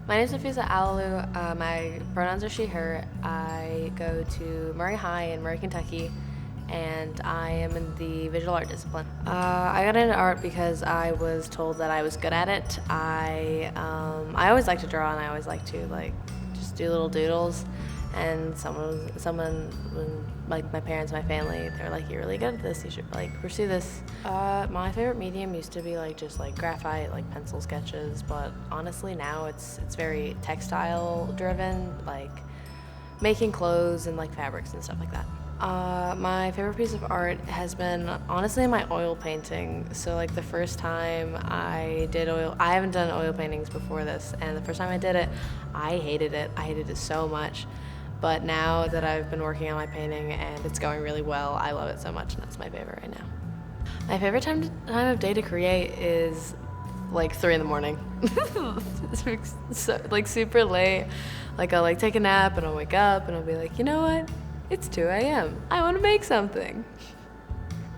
My name is Nafeesa Al-Alou. My pronouns are she, her. I go to Murray High in Murray, Kentucky, and I am in the visual art discipline. I got into art because I was told that I was good at it. I always like to draw, and I always like to just do little doodles. And someone, like my parents, my family, they're like, "You're really good at this. You should pursue this." My favorite medium used to be just graphite, pencil sketches. But honestly, now it's very textile driven, making clothes and fabrics and stuff like that. My favorite piece of art has been honestly my oil painting. So the first time I did oil, I haven't done oil paintings before this, and the first time I did it, I hated it. I hated it so much. But now that I've been working on my painting and it's going really well, I love it so much, and that's my favorite right now. My favorite time of day to create is 3 in the morning. So, super late. I'll take a nap and I'll wake up and I'll be like, you know what? It's 2 a.m. I want to make something.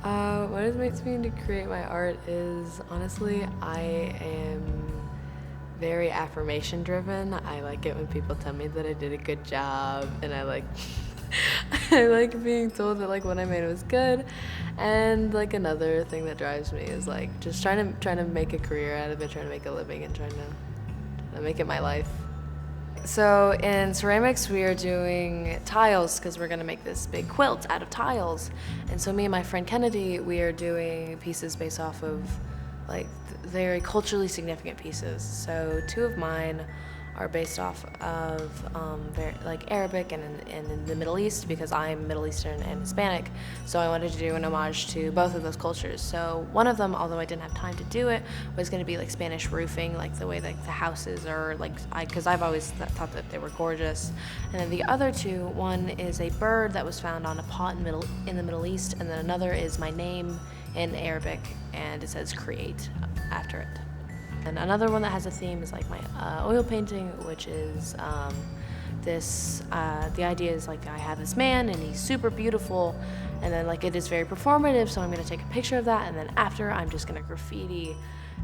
What motivates me to create my art is, honestly, I am very affirmation driven. I like it when people tell me that I did a good job, and I like being told that what I made was good. And another thing that drives me is just trying to make a career out of it, trying to make a living, and trying to make it my life. So in ceramics, we are doing tiles because we're going to make this big quilt out of tiles. And so me and my friend Kennedy, we are doing pieces based off of very culturally significant pieces. So 2 of mine are based off of very, Arabic and in the Middle East, because I'm Middle Eastern and Hispanic. So I wanted to do an homage to both of those cultures. So one of them, although I didn't have time to do it, was going to be Spanish roofing, the way the houses are, because I've always thought that they were gorgeous. And then the other 2, one is a bird that was found on a pot in the Middle East, and then another is my name in Arabic, and it says create after it. And another one that has a theme is my oil painting, which is the idea is I have this man and he's super beautiful, and then it is very performative, so I'm going to take a picture of that, and then after I'm just going to graffiti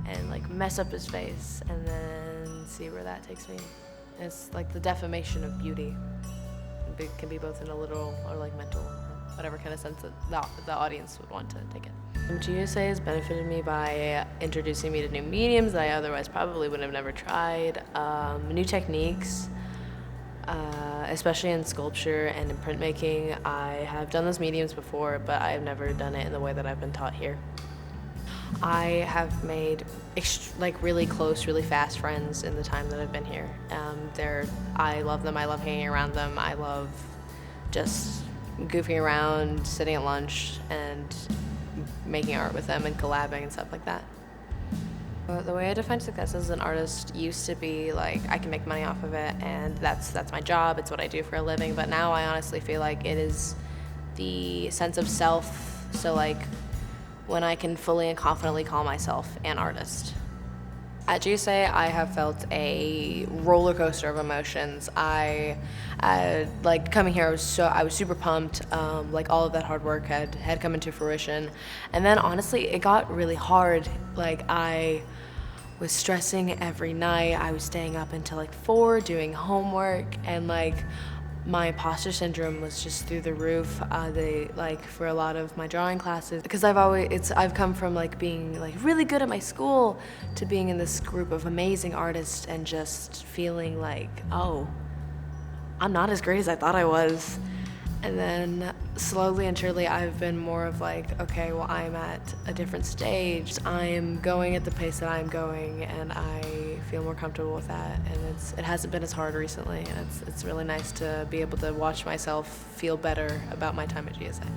and mess up his face and then see where that takes me. And it's the defamation of beauty. It can be both in a literal or mental, whatever kind of sense that the audience would want to take it. GSA has benefited me by introducing me to new mediums that I otherwise probably would have never tried, new techniques, especially in sculpture and in printmaking. I have done those mediums before, but I have never done it in the way that I've been taught here. I have made really close, really fast friends in the time that I've been here. I love them. I love hanging around them. I love just goofing around, sitting at lunch, and making art with them and collabing and stuff like that. The way I define success as an artist used to be I can make money off of it, and that's my job, it's what I do for a living. But now I honestly feel it is the sense of self. So when I can fully and confidently call myself an artist. At GSA, I have felt a roller coaster of emotions. Coming here, I was super pumped. All of that hard work had come into fruition, and then honestly, it got really hard. I was stressing every night. I was staying up until 4 doing homework, and my imposter syndrome was just through the roof. For a lot of my drawing classes, because I've come from being really good at my school to being in this group of amazing artists and just feeling oh, I'm not as great as I thought I was. And then slowly and surely I've been more of okay, well, I'm at a different stage. I'm going at the pace that I'm going, and I feel more comfortable with that. And it hasn't been as hard recently, and it's really nice to be able to watch myself feel better about my time at GSA.